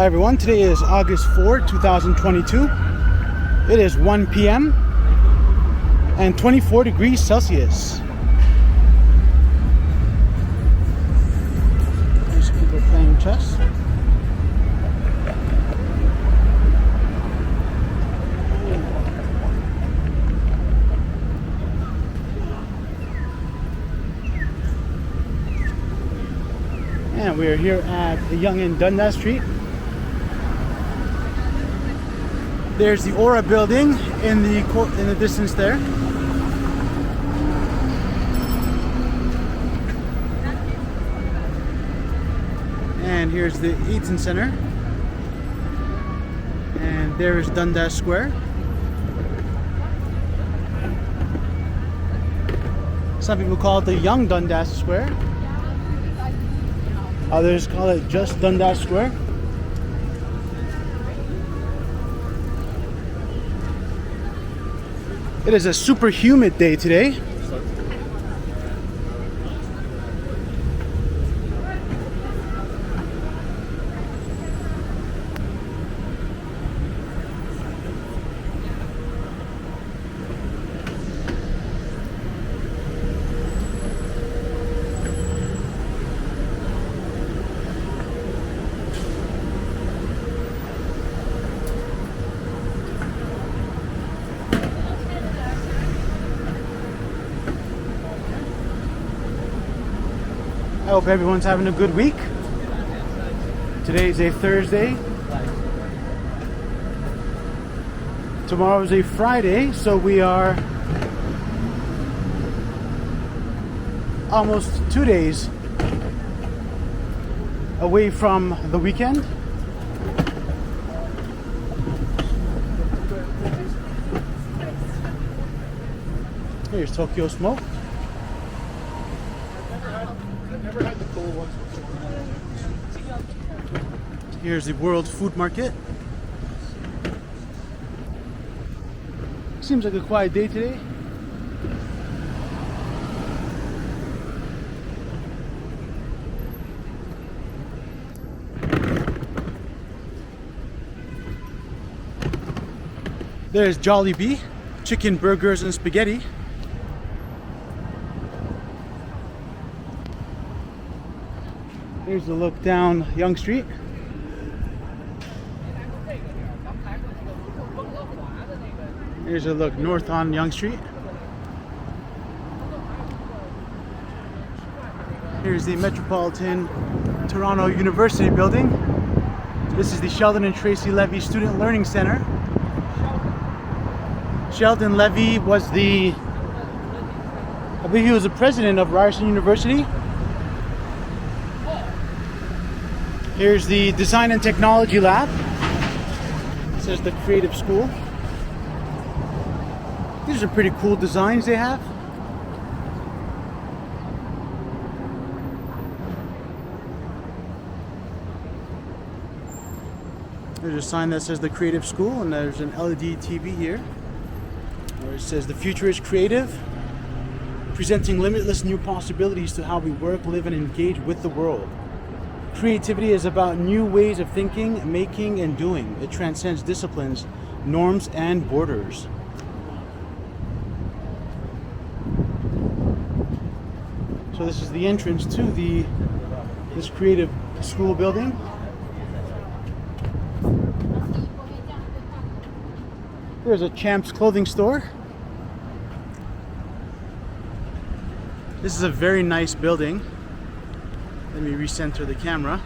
Hi everyone, today is August 4, 2022. It is 1 p.m. and 24 degrees Celsius. There's people playing chess. And we are here at the Yonge and Dundas Street. There's the Aura building in the distance there. And here's the Eaton Center. And there is Dundas Square. Some people call it the Young Dundas Square. Others call it just Dundas Square. It is a super humid day today. I hope everyone's having a good week. Today's a Thursday. Tomorrow's a Friday, so we are almost 2 days away from the weekend. Here's Tokyo Smoke. Never had the cool ones before. Here's the World Food Market. Seems like a quiet day today. There's Jollibee, chicken burgers and spaghetti. Here's a look down Yonge Street. Here's a look north on Yonge Street. Here's the Metropolitan Toronto University building. This is the Sheldon and Tracy Levy Student Learning Center. Sheldon Levy was I believe he was the president of Ryerson University. Here's the Design and Technology Lab. It says the Creative School. These are pretty cool designs they have. There's a sign that says the Creative School, and there's an LED TV here where it says the future is creative, presenting limitless new possibilities to how we work, live, and engage with the world. Creativity is about new ways of thinking, making, and doing. It transcends disciplines, norms, and borders. So this is the entrance to this creative school building. There's a Champs clothing store. This is a very nice building. Let me recenter the camera.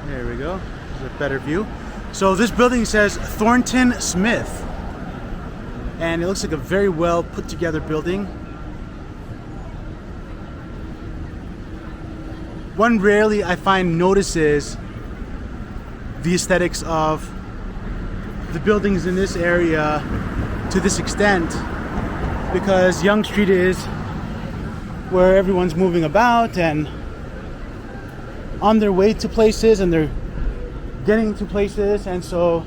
There we go. There's a better view. So this building says Thornton Smith. And it looks like a very well put together building. One rarely I find notices the aesthetics of the buildings in this area to this extent, because Yonge Street is where everyone's moving about and on their way to places, and they're getting to places, and so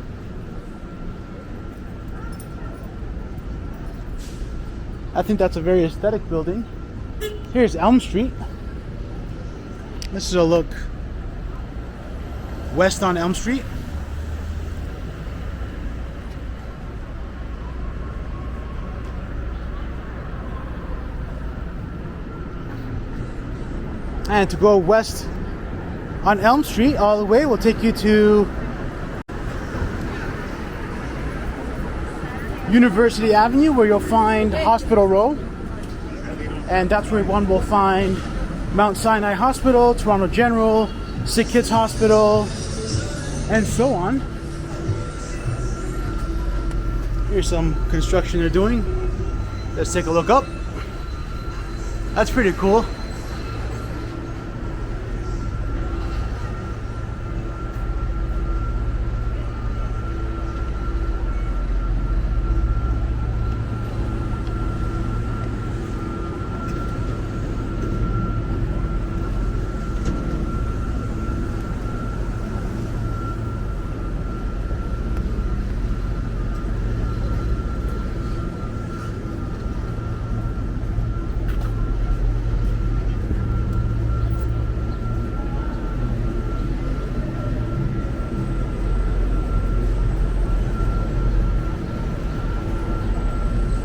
I think that's a very aesthetic building. Here's Elm Street. This is a look west on Elm Street. And to go west on Elm Street all the way will take you to University Avenue, where you'll find Hospital Row. And that's where one will find Mount Sinai Hospital, Toronto General, Sick Kids Hospital, and so on. Here's some construction they're doing. Let's take a look up. That's pretty cool.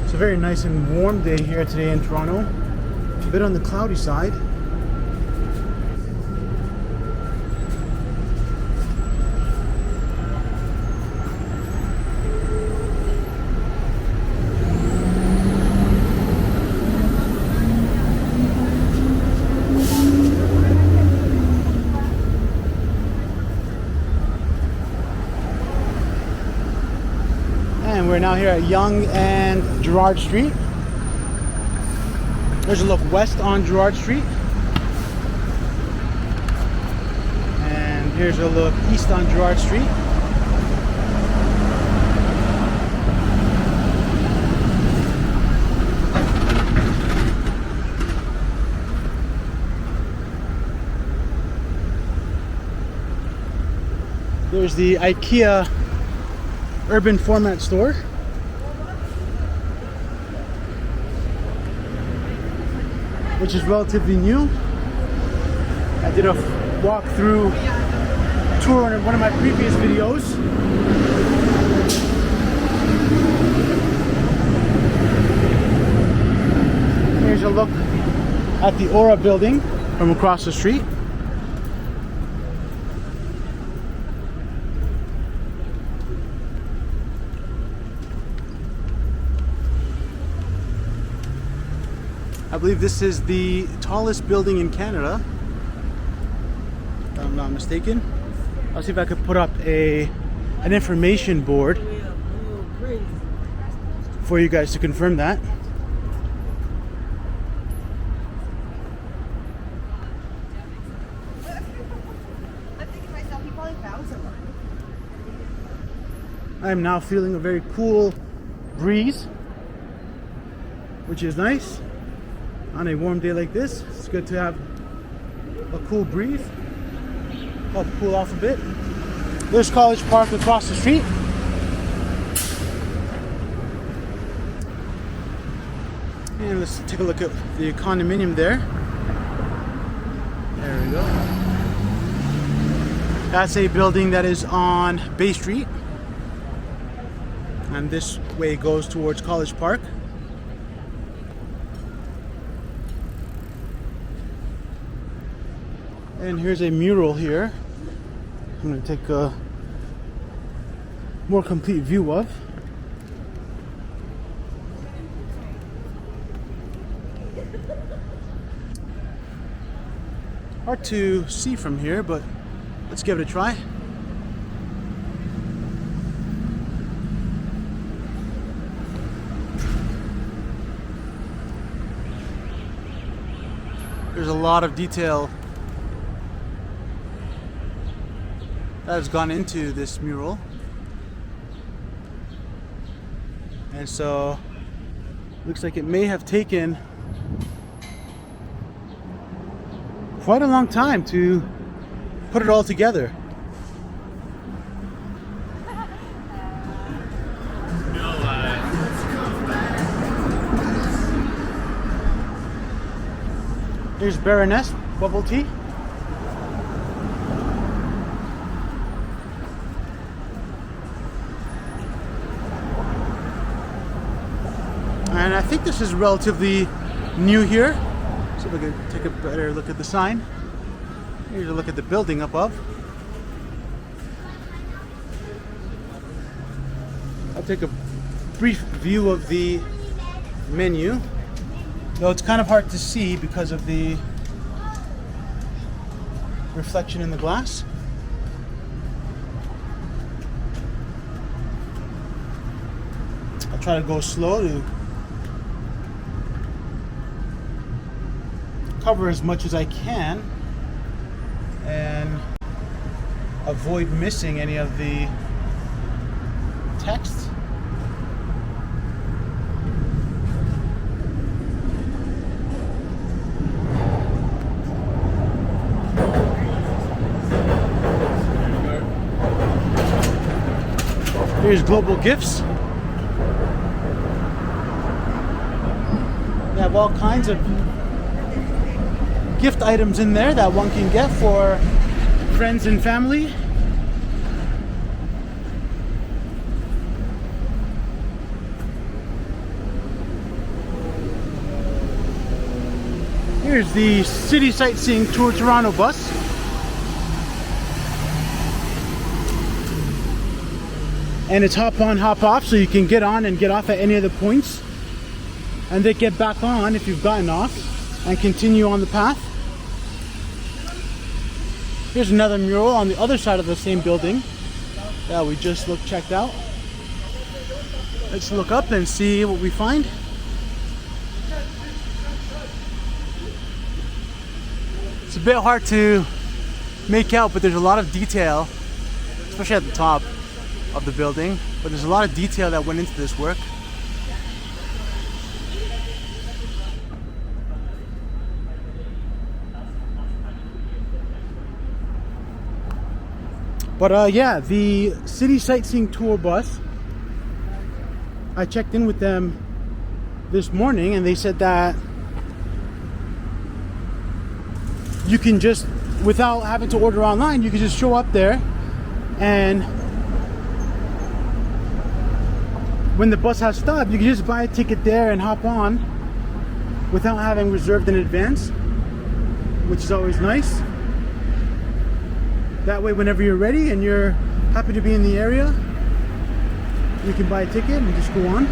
It's a very nice and warm day here today in Toronto. A bit on the cloudy side. And we're now here at Yonge and Gerrard Street. There's a look west on Gerrard Street. And here's a look east on Gerrard Street. There's the IKEA urban format store. Which is relatively new. I did a walk-through tour in one of my previous videos. Here's a look at the Aura building from across the street. I believe this is the tallest building in Canada, if I'm not mistaken. I'll see if I could put up an information board for you guys to confirm that. I'm thinking to myself, he probably found someone. I am now feeling a very cool breeze, which is nice. On a warm day like this, it's good to have a cool breeze. Help cool off a bit. There's College Park across the street. And let's take a look at the condominium there. There we go. That's a building that is on Bay Street. And this way goes towards College Park. And here's a mural here I'm going to take a more complete view of. Hard to see from here, but let's give it a try. There's a lot of detail that has gone into this mural, and so looks like it may have taken quite a long time to put it all together. Here's Baroness bubble tea. And I think this is relatively new here. See if I can take a better look at the sign. Here's a look at the building above. I'll take a brief view of the menu. Though it's kind of hard to see because of the reflection in the glass. I'll try to go slow to cover as much as I can and avoid missing any of the text. Here's Global Gifts. They have all kinds of gift items in there that one can get for friends and family. Here's the City Sightseeing Tour Toronto bus. And it's hop on, hop off, so you can get on and get off at any of the points. And then get back on if you've gotten off and continue on the path. Here's another mural on the other side of the same building that we just checked out. Let's look up and see what we find. It's a bit hard to make out, but there's a lot of detail, especially at the top of the building. But there's a lot of detail that went into this work. But yeah, the City Sightseeing Tour bus, I checked in with them this morning and they said that you can just, without having to order online, you can just show up there, and when the bus has stopped, you can just buy a ticket there and hop on without having reserved in advance, which is always nice. That way, whenever you're ready and you're happy to be in the area, you can buy a ticket and just go on.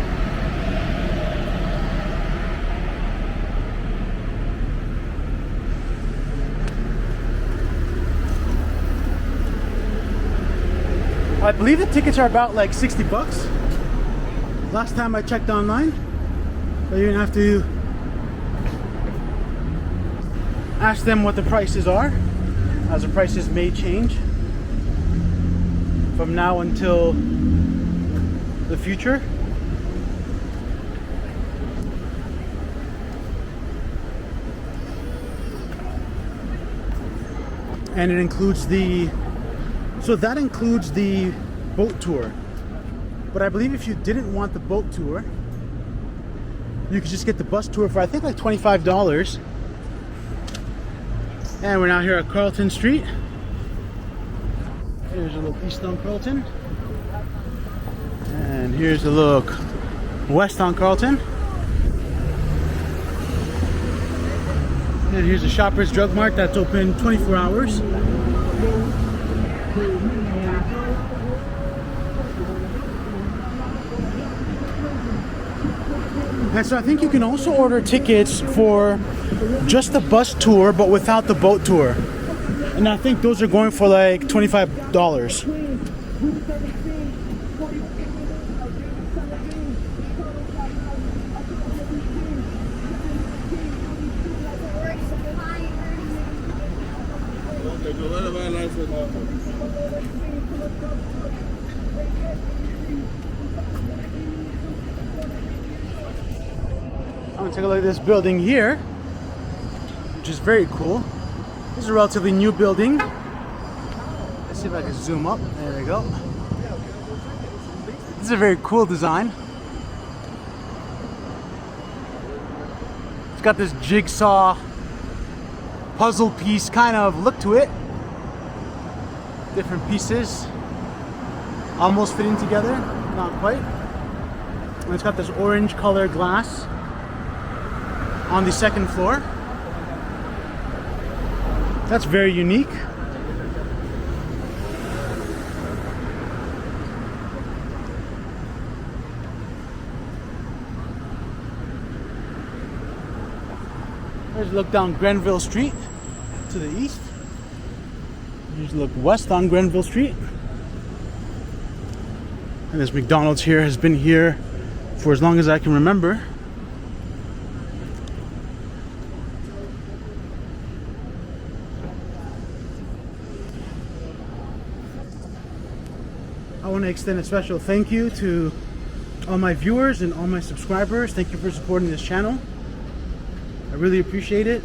I believe the tickets are about like 60 bucks. Last time I checked online, but you're gonna have to ask them what the prices are, as the prices may change from now until the future. And it includes that includes the boat tour. But I believe if you didn't want the boat tour, you could just get the bus tour for I think like $25. And we're now here at Carlton Street. Here's a look east on Carlton. And here's a look west on Carlton. And here's the Shoppers Drug Mart that's open 24 hours. And so I think you can also order tickets for just the bus tour, but without the boat tour. And I think those are going for like $25. I'm gonna take a look at this building here, which is very cool. This is a relatively new building. Let's see if I can zoom up. There we go. This is a very cool design. It's got this jigsaw puzzle piece kind of look to it. Different pieces almost fitting together, not quite. And it's got this orange color glass on the second floor. That's very unique. There's a look down Grenville Street to the east. Here's a look west on Grenville Street. And this McDonald's here has been here for as long as I can remember. I want to extend a special thank you to all my viewers and all my subscribers. Thank you for supporting this channel. I really appreciate it.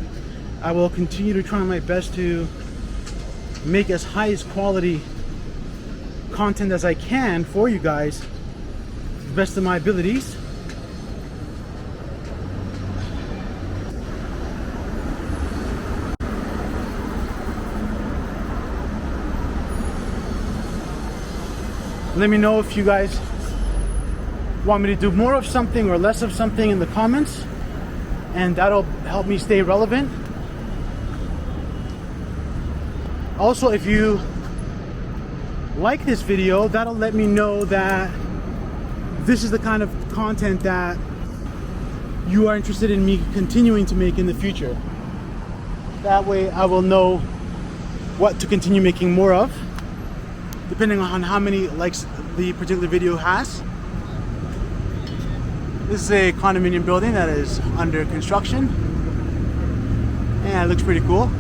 I will continue to try my best to make as highest quality content as I can for you guys, to the best of my abilities. Let me know if you guys want me to do more of something or less of something in the comments, and that'll help me stay relevant. Also, if you like this video, that'll let me know that this is the kind of content that you are interested in me continuing to make in the future. That way I will know what to continue making more of, depending on how many likes the particular video has. This is a condominium building that is under construction, and it looks pretty cool.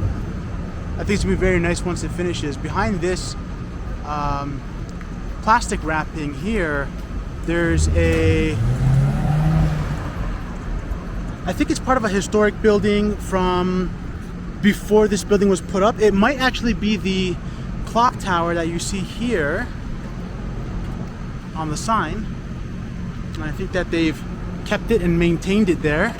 I think it's gonna be very nice once it finishes. Behind this plastic wrapping here, there's I think it's part of a historic building from before this building was put up. It might actually be the clock tower that you see here on the sign. And I think that they've kept it and maintained it there.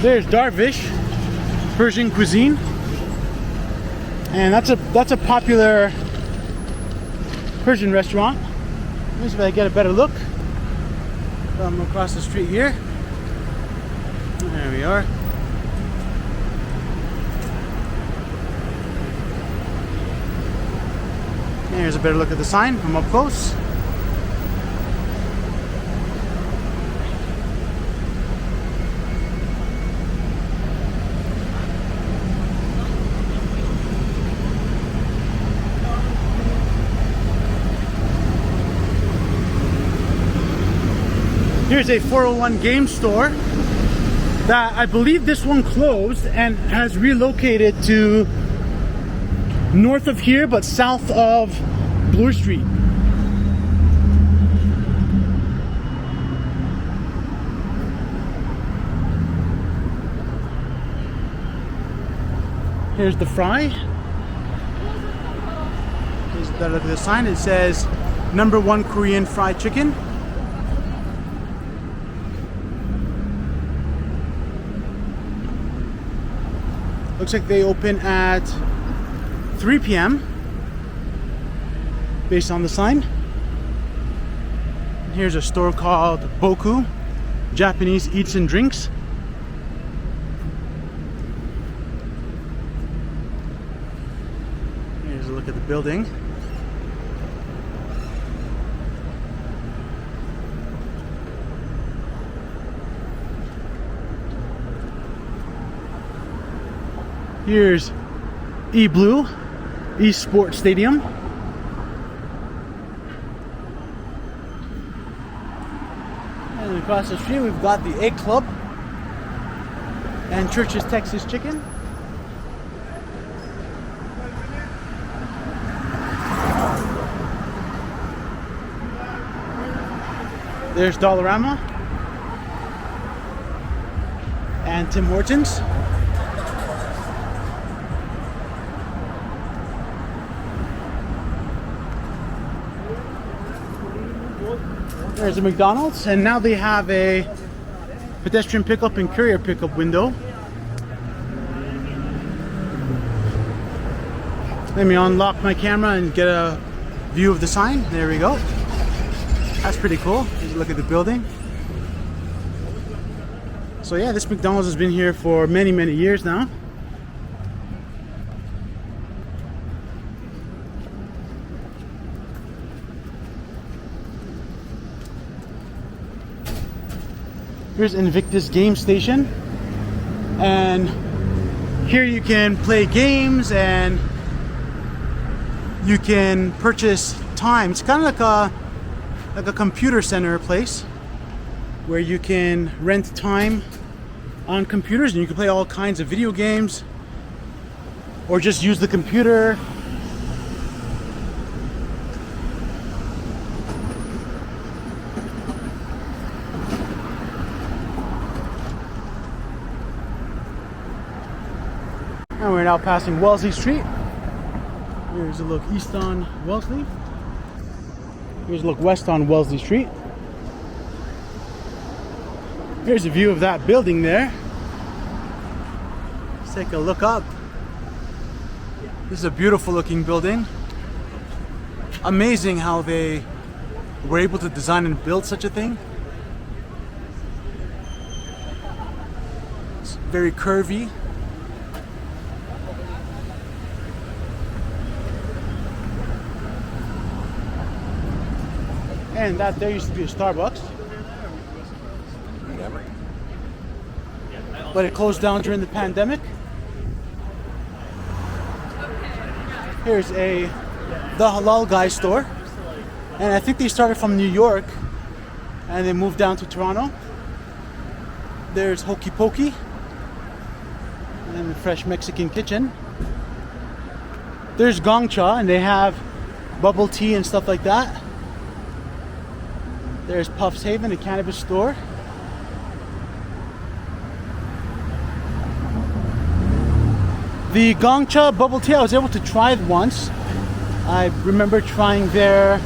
There's Darvish Persian cuisine, and that's a popular Persian restaurant. Let me see if I get a better look from across the street here. There we are. Here's a better look at the sign from up close. Here's a 401 game store that I believe this one closed and has relocated to north of here but south of Bloor Street. Here's the Fry. Here's the look at the sign. It says #1 Korean fried chicken. Looks like they open at 3 p.m. based on the sign. Here's a store called Boku, Japanese Eats and Drinks. Here's a look at the building. Here's E-Blue Esports Stadium. And across the street we've got the Egg Club. and Church's Texas Chicken. There's Dollarama and Tim Hortons. There's a McDonald's, and now they have a pedestrian pickup and courier pickup window. Let me unlock my camera and get a view of the sign. There we go. That's pretty cool. Here's a look at the building. So yeah, this McDonald's has been here for many, many years now. Here's Invictus Game Station, and here you can play games and you can purchase time. It's kind of like a computer center place where you can rent time on computers, and you can play all kinds of video games or just use the computer. And we're now passing Wellesley Street. Here's a look east on Wellesley. Here's a look west on Wellesley Street. Here's a view of that building there. Let's take a look up. This is a beautiful looking building. Amazing how they were able to design and build such a thing. It's very curvy. And that there used to be a Starbucks. But it closed down during the pandemic. Here's the Halal Guy store. And I think they started from New York and they moved down to Toronto. There's Hokey Pokey and the Fresh Mexican Kitchen. There's Gong Cha, and they have bubble tea and stuff like that. There's Puff's Haven, a cannabis store. The Gong Cha bubble tea I was able to try it once. I remember trying their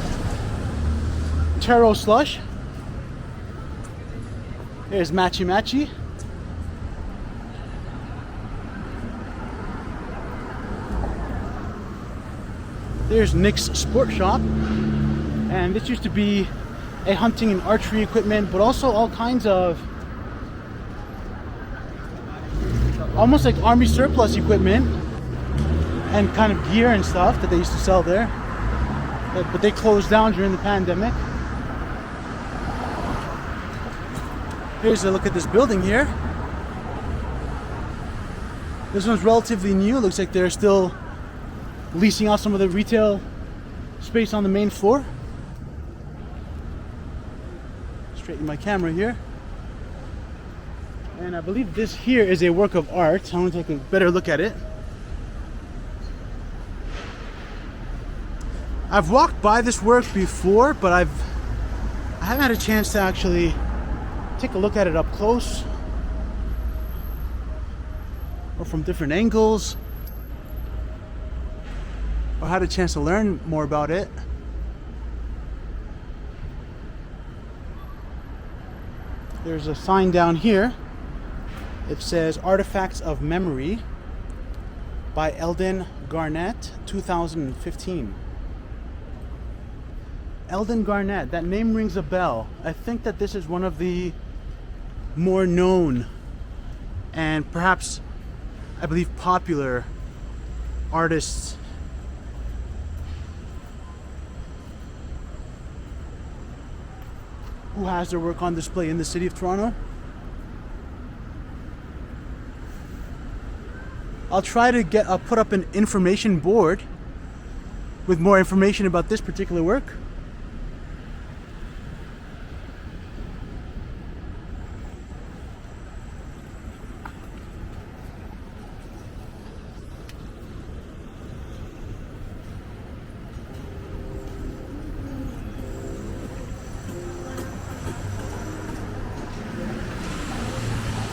taro slush. There's Matchy Matchy. There's Nick's Sport Shop. And this used to be a hunting and archery equipment, but also all kinds of almost like army surplus equipment and kind of gear and stuff that they used to sell there. But they closed down during the pandemic. Here's a look at this building here. This one's relatively new. Looks like they're still leasing out some of the retail space on the main floor. Straighten my camera here. And I believe this here is a work of art. I want to take a better look at it. I've walked by this work before, but I haven't had a chance to actually take a look at it up close or from different angles, or had a chance to learn more about it. There's a sign down here. It says Artifacts of Memory by Eldon Garnett, 2015. Eldon Garnett, that name rings a bell. I think that this is one of the more known and perhaps, I believe, popular artists who has their work on display in the city of Toronto. I'll try to put up an information board with more information about this particular work.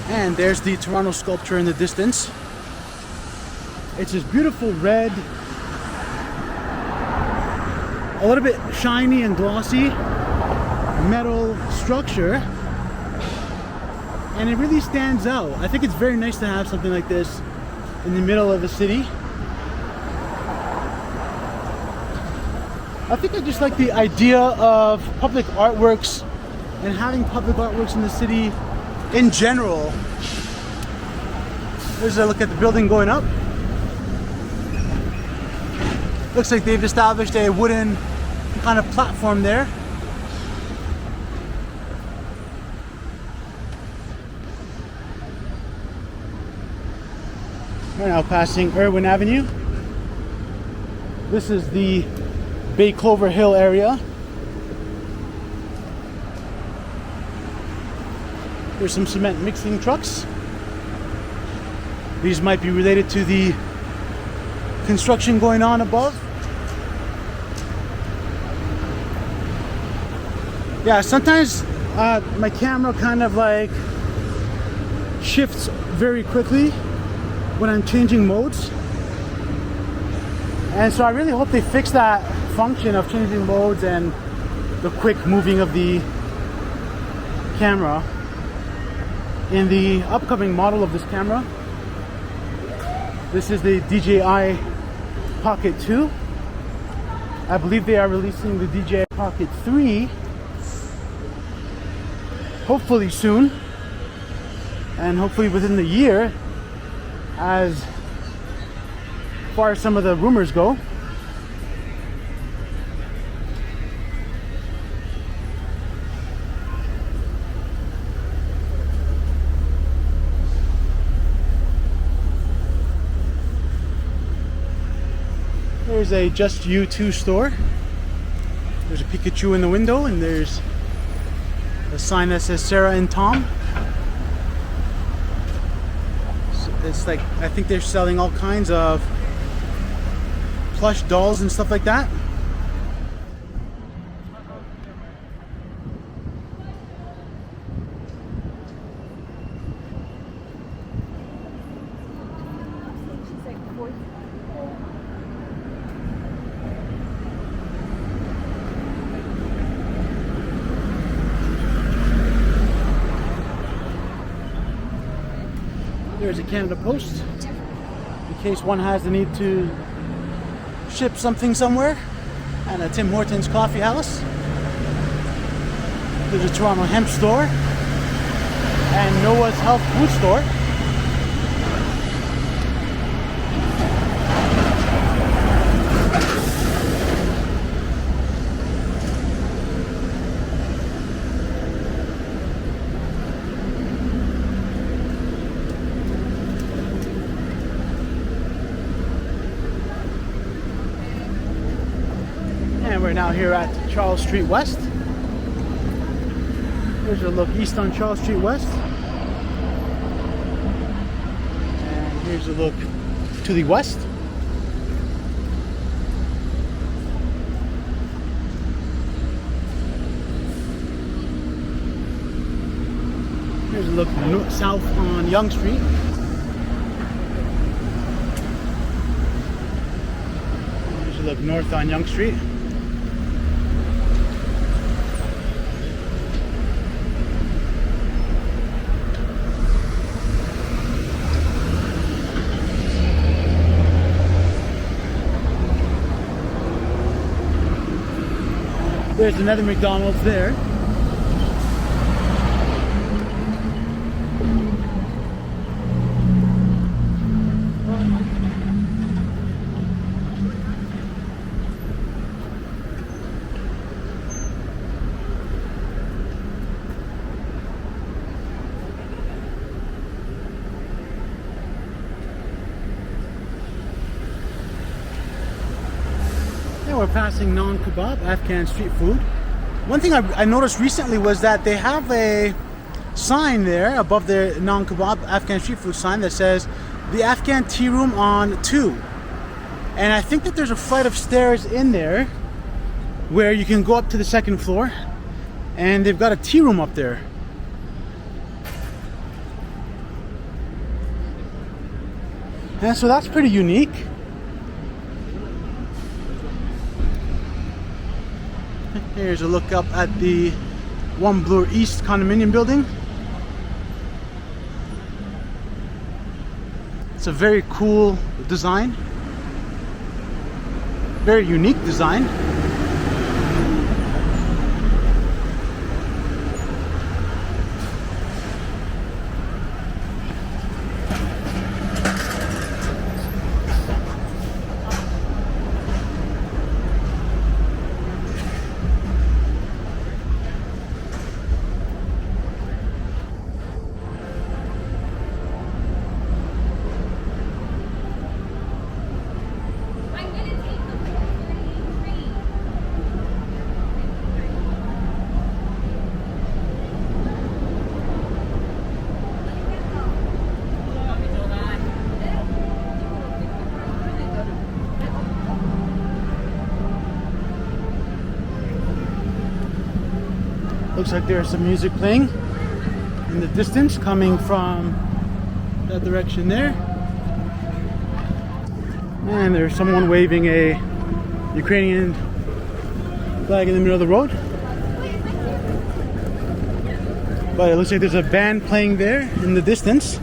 And there's the Toronto sculpture in the distance. It's this beautiful red, a little bit shiny and glossy metal structure, and it really stands out. I think it's very nice to have something like this in the middle of the city. I think I just like the idea of public artworks and having public artworks in the city in general. There's a look at the building going up. Looks like they've established a wooden kind of platform there. We're now passing Irwin Avenue. This is the Bay Clover Hill area. There's some cement mixing trucks. These might be related to the construction going on above. Yeah, sometimes my camera kind of like shifts very quickly when I'm changing modes. And so I really hope they fix that function of changing modes and the quick moving of the camera in the upcoming model of this camera. This is the DJI Pocket 2. I believe they are releasing the DJI Pocket 3 hopefully soon, and hopefully within the year, as far as some of the rumors go. There's a Just You 2 store. There's a Pikachu in the window, and there's a sign that says Sarah and Tom. So it's like, I think they're selling all kinds of plush dolls and stuff like that. There's a Canada Post in case one has the need to ship something somewhere, and a Tim Hortons coffee house. There's a Toronto hemp store and Noah's health food store. And we're now here at Charles Street West. Here's a look east on Charles Street West. And here's a look to the west. Here's a look south on Yonge Street. Here's a look north on Yonge Street. There's another McDonald's there. We're passing Non Kebab, Afghan street food. One thing I noticed recently was that they have a sign there above the Non Kebab, Afghan street food sign that says the Afghan tea room on 2. And I think that there's a flight of stairs in there where you can go up to the second floor, and they've got a tea room up there. And so that's pretty unique. Here's a look up at the One Bloor East condominium building. It's a very cool design. Very unique design. Looks like there's some music playing in the distance coming from that direction there. And there's someone waving a Ukrainian flag in the middle of the road. But it looks like there's a band playing there in the distance.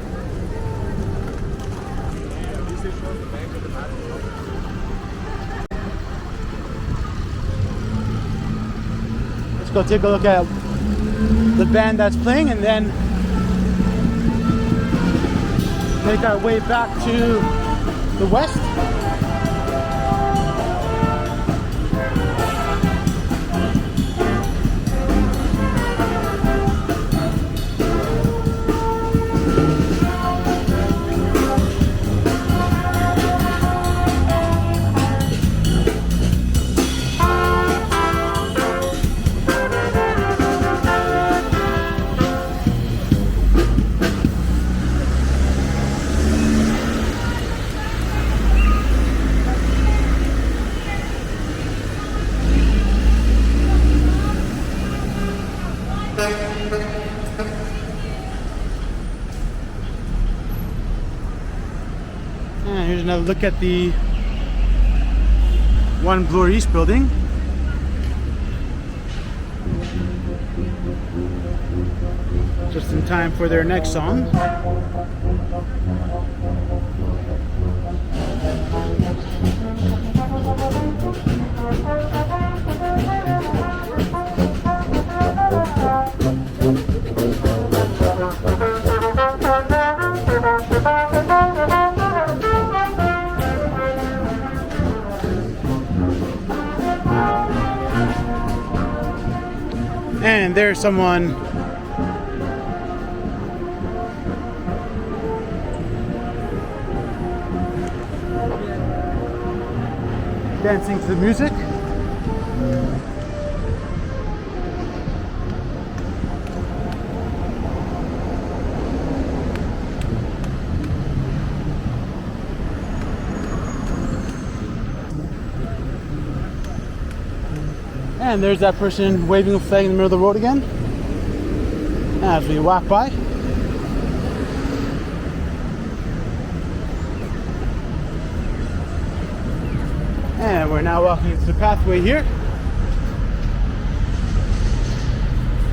Let's go take a look at the band that's playing and then make our way back to the west. And here's another look at the One Bloor East building. Just in time for their next song. And there's someone dancing to the music. And there's that person waving a flag in the middle of the road again as we walk by. And we're now walking into the pathway here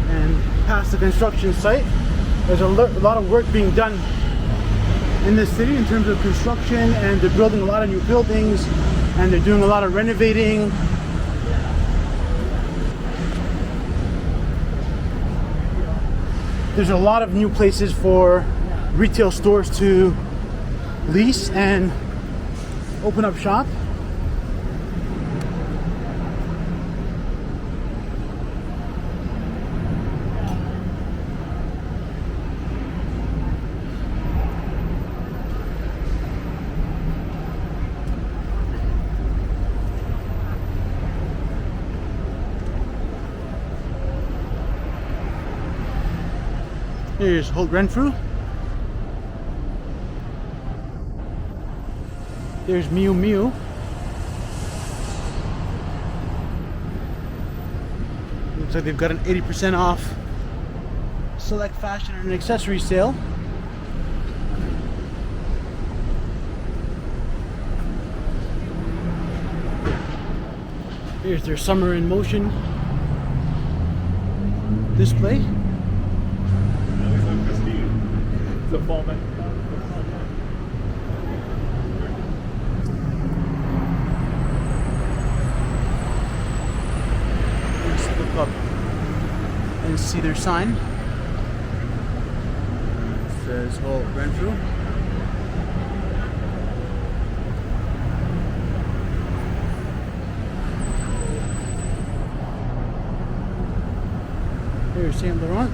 and past the construction site. There's a lot of work being done in this city in terms of construction, and they're building a lot of new buildings and they're doing a lot of renovating. There's a lot of new places for retail stores to lease and open up shop. Here's Holt Renfrew. There's Miu Miu. Looks like they've got an 80% off select fashion and accessory sale. Here's their Summer in Motion display. It's a fall man. Let's look up and see their sign. It says Holt Renfrew. Here's Saint Laurent.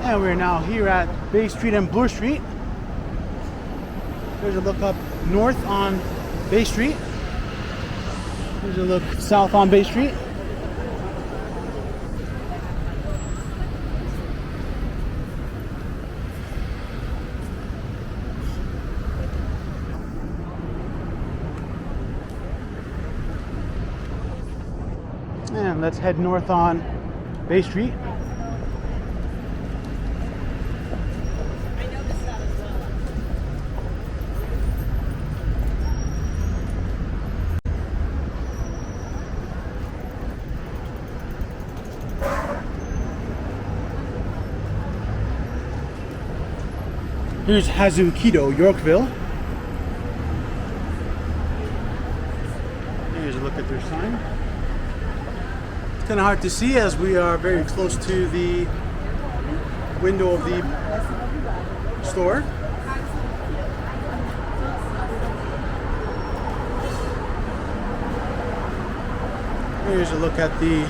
And we're now here at Bay Street and Bloor Street. There's a look up north on Bay Street. There's a look south on Bay Street. And let's head north on Bay Street. Here's Hazukido, Yorkville. Here's a look at their sign. It's kind of hard to see as we are very close to the window of the store. Here's a look at the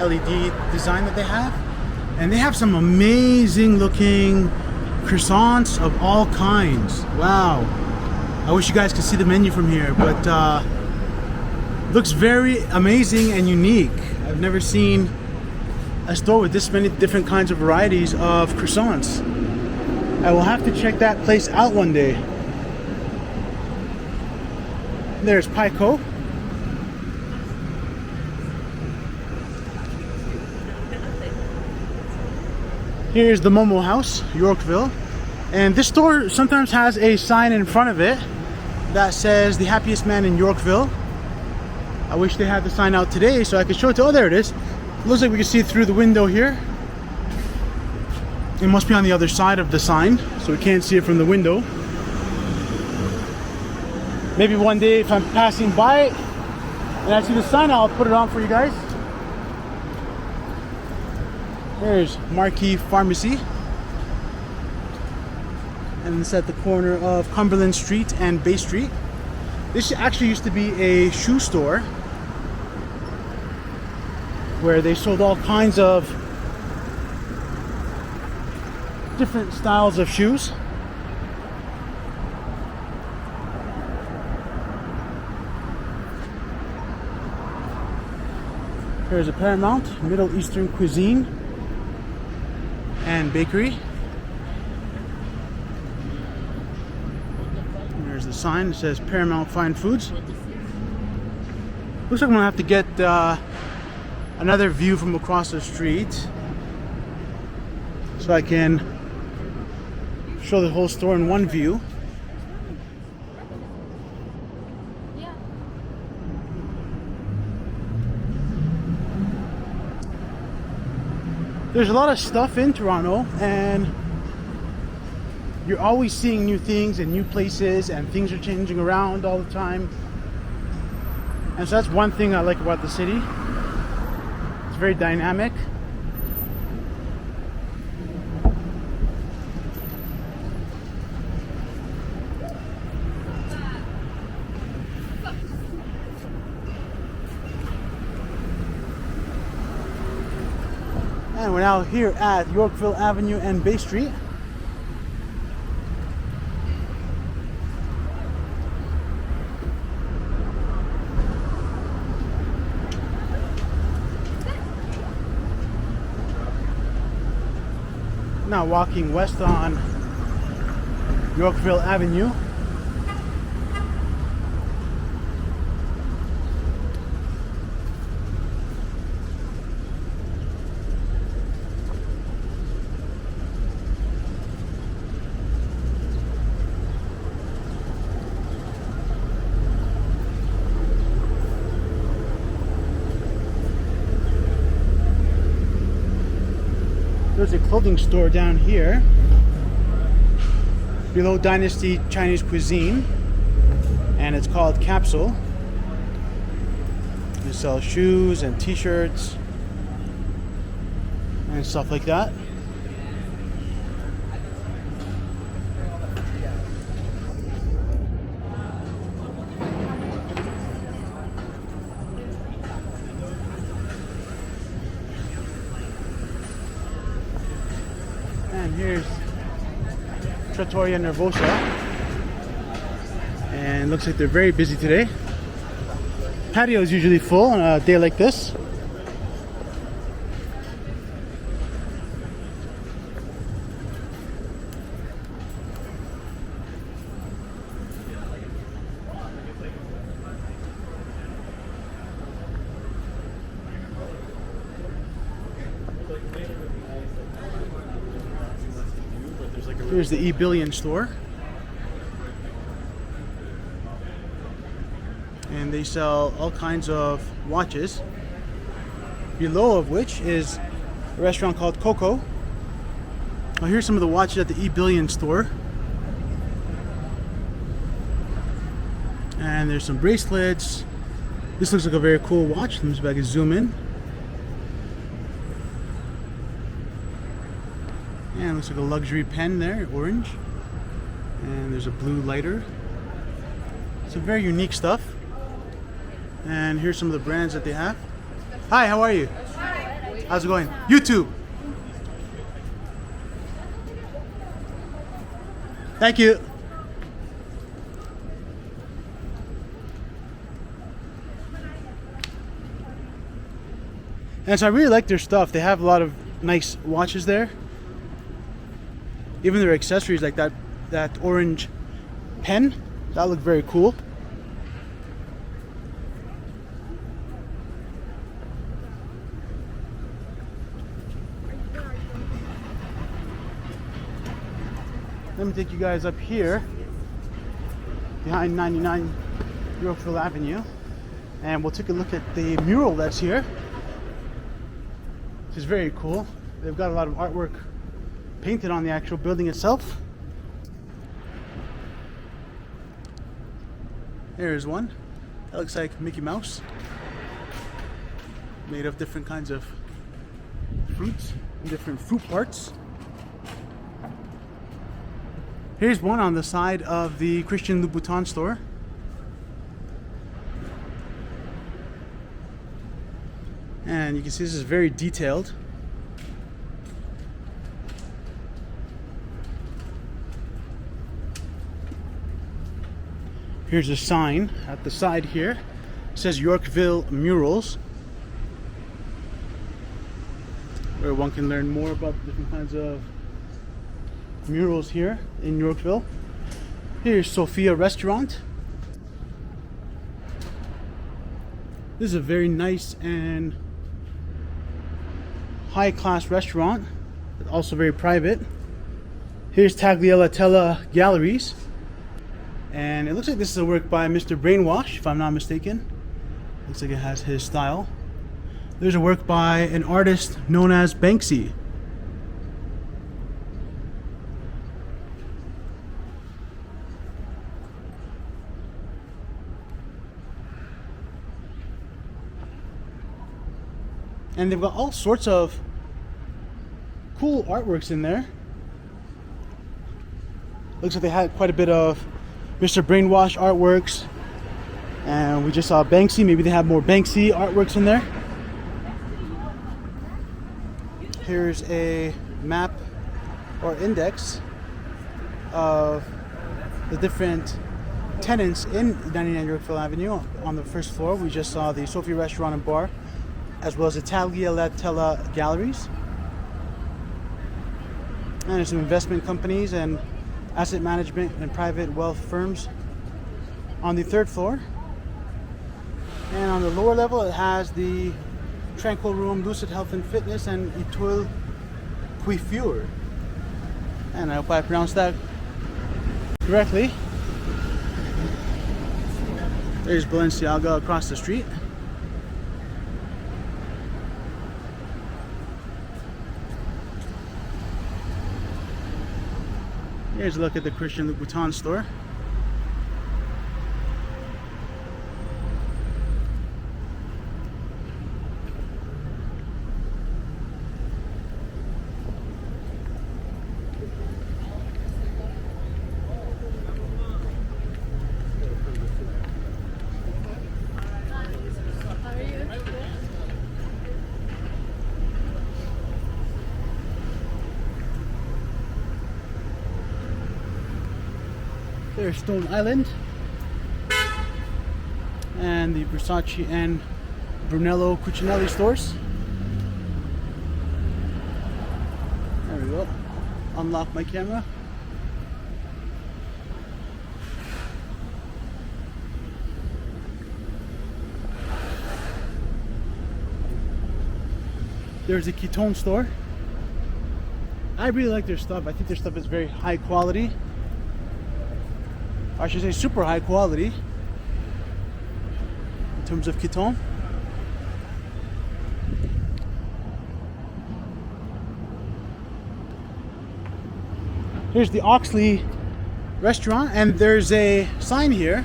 LED design that they have. And they have some amazing looking croissants of all kinds. Wow. I wish you guys could see the menu from here, but looks very amazing and unique. I've never seen a store with this many different kinds of varieties of croissants. I will have to check that place out one day. There's Pico. Here's the Momo House, Yorkville. And this store sometimes has a sign in front of it that says the happiest man in Yorkville. I wish they had the sign out today so I could show it to, oh, there it is. Looks like we can see it through the window here. It must be on the other side of the sign, so we can't see it from the window. Maybe one day if I'm passing by it and I see the sign, I'll put it on for you guys. There's Marquee Pharmacy. And it's at the corner of Cumberland Street and Bay Street. This actually used to be a shoe store where they sold all kinds of different styles of shoes. Here's a Paramount Middle Eastern Cuisine and Bakery. There's the sign that says Paramount Fine Foods. Looks like I'm gonna have to get another view from across the street so I can show the whole store in one view. There's a lot of stuff in Toronto, and you're always seeing new things and new places, and things are changing around all the time. And so that's one thing I like about the city. It's very dynamic. And we're now here at Yorkville Avenue and Bay Street. Now walking west on Yorkville Avenue. There's a clothing store down here below Dynasty Chinese Cuisine, and it's called Capsule. They sell shoes and t-shirts and stuff like that. And here's Trattoria Nervosa, and looks like they're very busy today. Patio is usually full on a day like this. Here's the E-Billion store. And they sell all kinds of watches. Below of which is a restaurant called Coco. Oh, here's some of the watches at the E-Billion store. And there's some bracelets. This looks like a very cool watch. Let me see if I can zoom in. And it looks like a luxury pen there, orange. And there's a blue lighter. Some very unique stuff. And here's some of the brands that they have. Hi, how are you? Hi. How's it going? YouTube. Thank you. And so I really like their stuff. They have a lot of nice watches there. Even their accessories, like that orange pen, that looked very cool. Let me take you guys up here behind 99 Yorkville Avenue, and we'll take a look at the mural that's here, which is very cool. They've got a lot of artwork painted on the actual building itself. There's one. That looks like Mickey Mouse, made of different kinds of fruits and different fruit parts. Here's one on the side of the Christian Louboutin store. And you can see this is very detailed. Here's a sign at the side here. It says Yorkville Murals, where one can learn more about the different kinds of murals here in Yorkville. Here's Sophia Restaurant. This is a very nice and high-class restaurant, but also very private. Here's Tagliatella Galleries, and it looks like this is a work by Mr. Brainwash, if I'm not mistaken. Looks like it has his style. There's a work by an artist known as Banksy. And they've got all sorts of cool artworks in there. Looks like they had quite a bit of Mr. Brainwash artworks. And we just saw Banksy. Maybe they have more Banksy artworks in there. Here's a map or index of the different tenants in 99 Yorkville Avenue. On the first floor, we just saw the Sophie Restaurant and Bar, as well as the Tagliatella Galleries. And there's some investment companies and asset management and private wealth firms on the third floor. And on the lower level, it has the Tranquil Room, Lucid Health and Fitness, and Etoile Coiffure. And I hope I pronounced that correctly. There's Balenciaga across the street. Here's a look at the Christian Louboutin store. There's Stone Island and the Versace and Brunello Cucinelli stores. There we go. Unlock my camera. There's a Ketone store. I really like their stuff. I think their stuff is very high quality. I should say super high quality in terms of Ketone. Here's the Oxley restaurant, and there's a sign here.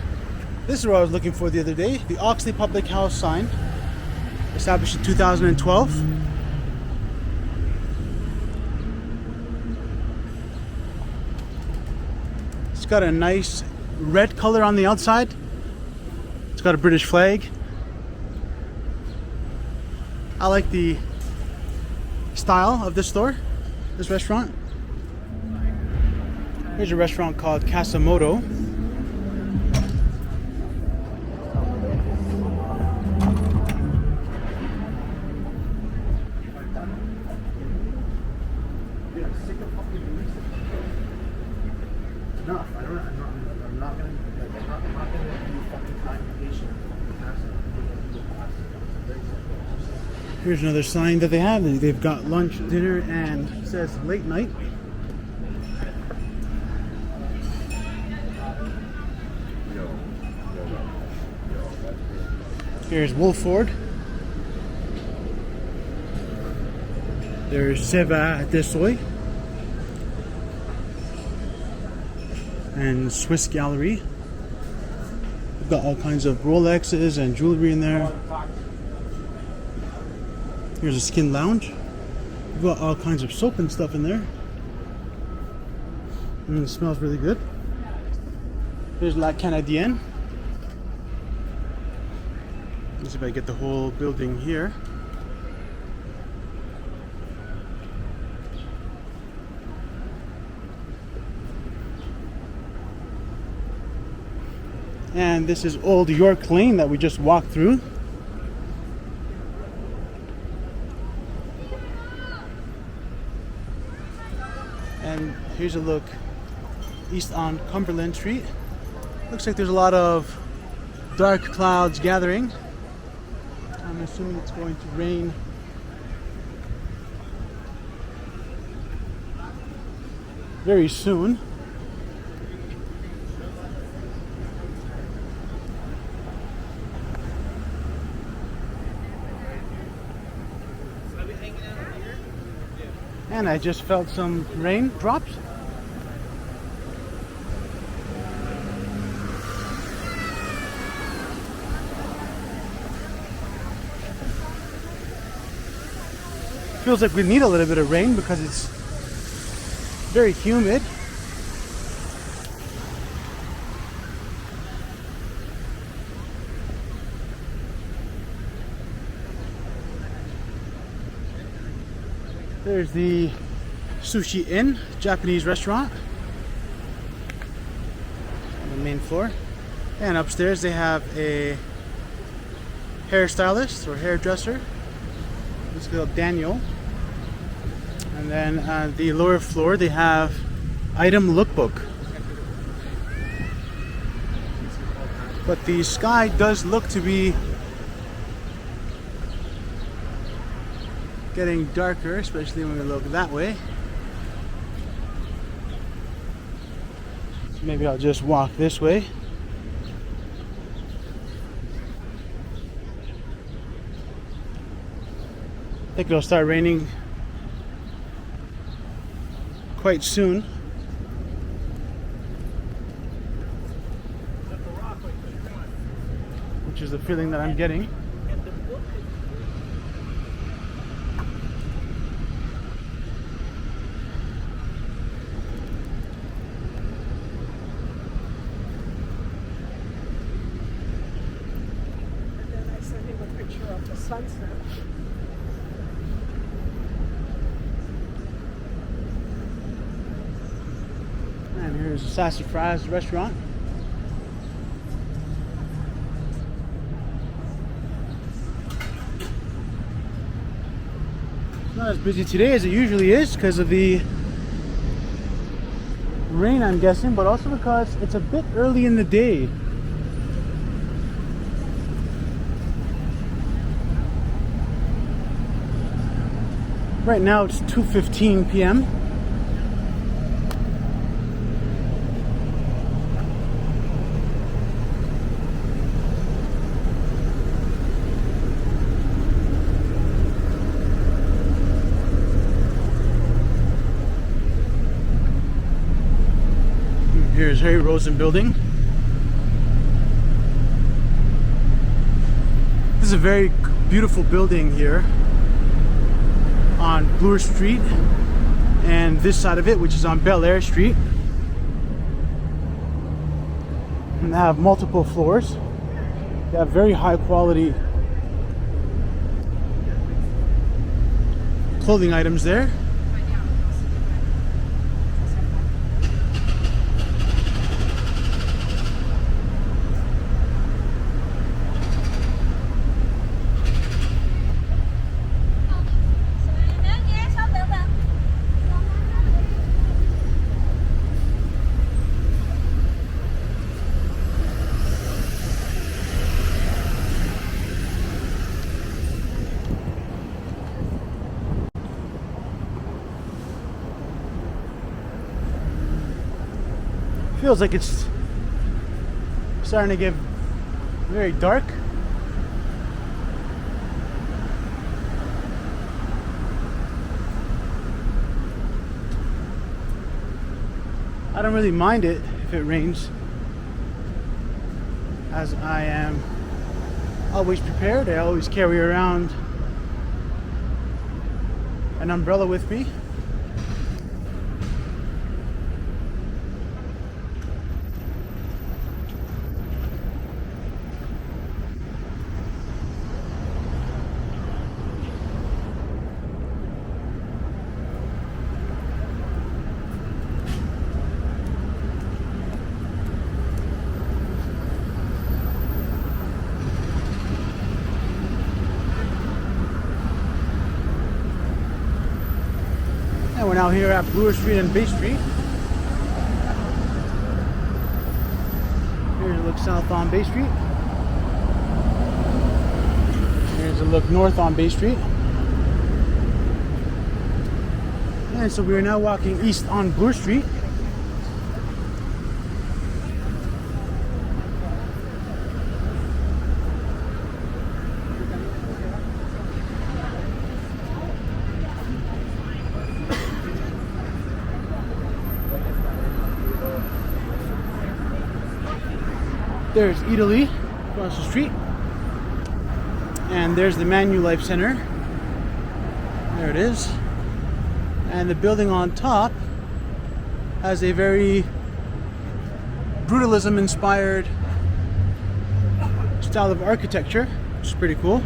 This is what I was looking for the other day. The Oxley Public House sign, established in 2012. It's got a nice red color on the outside. It's got a British flag. I like the style of this store, this restaurant. Here's a restaurant called Casamoto. Here's another sign that they have. They've got lunch, dinner, and it says late night. Here's Wolford. There's Seva des Soy. And Swiss Gallery. We've got all kinds of Rolexes and jewelry in there. Here's a Skin Lounge. We've got all kinds of soap and stuff in there. And it smells really good. Here's La Canadienne. Let's see if I get the whole building here. And this is Old York Lane that we just walked through. And here's a look east on Cumberland Street. Looks like there's a lot of dark clouds gathering. I'm assuming it's going to rain. Very soon. And I just felt some rain drops. Feels like we need a little bit of rain because it's very humid. There's the Sushi Inn, Japanese restaurant on the main floor. And upstairs they have a hairstylist or hairdresser. It's called Daniel. And then on the lower floor they have item lookbook. But the sky does look to be getting darker, especially when we look that way. So maybe I'll just walk this way. I think it'll start raining quite soon. Which is the feeling that I'm getting. And then I sent him a picture of the sunset. And here's a Sassafras restaurant. It's not as busy today as it usually is because of the rain, I'm guessing, but also because it's a bit early in the day. Right now it's 2:15 p.m. Here's Harry Rosen Building. This is a very beautiful building here on Bloor Street, and this side of it, which is on Bel Air Street. And they have multiple floors. They have very high quality clothing items there. Feels like it's starting to get very dark. I don't really mind it if it rains, as I am always prepared. I always carry around an umbrella with me. And we're now here at Bloor Street and Bay Street. Here's a look south on Bay Street. Here's a look north on Bay Street. And so we are now walking east on Bloor Street. There's Italy across the street, and there's the Manulife Center. There it is. And the building on top has a very brutalism inspired style of architecture, which is pretty cool.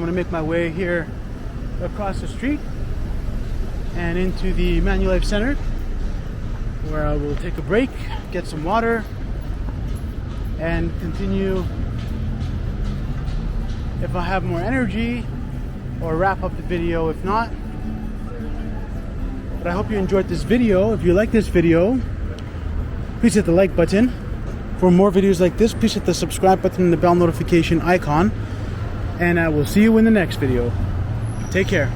going to make my way here across the street and into the Manulife Center, where I will take a break, get some water, and continue if I have more energy, or wrap up the video if not. But I hope you enjoyed this video. If you like this video, please hit the like button. For more videos like this, please hit the subscribe button and the bell notification icon. And I will see you in the next video. Take care.